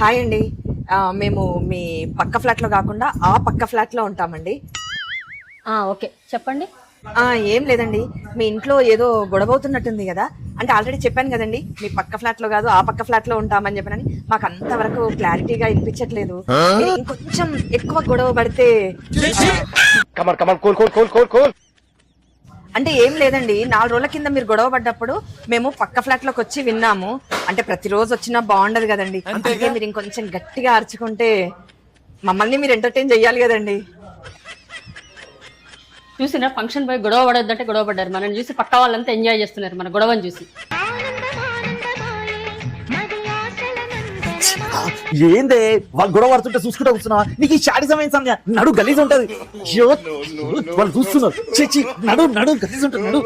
Hi అండి. మేము మీ పక్క ఫ్లాట్లో కాకుండా ఆ పక్క ఫ్లాట్లో ఉంటామండి. ఓకే చెప్పండి. ఏం లేదండి, మీ ఇంట్లో ఏదో గొడవ అవుతున్నట్టుంది కదా. అంటే ఆల్రెడీ చెప్పాను కదండి, మీ పక్క ఫ్లాట్లో కాదు ఆ పక్క ఫ్లాట్లో ఉంటామని చెప్పనని. మాకు అంతవరకు క్లారిటీగా వినిపించట్లేదు. మీరు ఇంకొంచెం ఎక్కువ గొడవ పడితే. అంటే ఏం లేదండి, 4 రోజుల కింద మీరు గొడవ పడ్డప్పుడు మేము పక్క ఫ్లాట్ లోకి వచ్చి విన్నాము. అంటే ప్రతిరోజు వచ్చినా బాగుండదు కదండి, అందుకే మీరు ఇంకొంచెం గట్టిగా అరుచుకుంటే మమ్మల్ని మీరు ఎంటర్టైన్ చెయ్యాలి కదండి. చూసిన ఫంక్షన్ పోయి గొడవ పడొద్దంటే గొడవ పడ్డారు. మనం చూసి పక్క వాళ్ళంతా ఎంజాయ్ చేస్తున్నారు మన గొడవని చూసి. ఏందే వాళ్ళు గొడవ పడుతుంటే చూసుకుంటా కూర్చున్నావా? నీకు ఈ షాడీ సమయం సమయ నడు గలీజ్ ఉంటది. వాళ్ళు చూస్తున్నారు. నడు గలీజ్ ఉంటది. నడు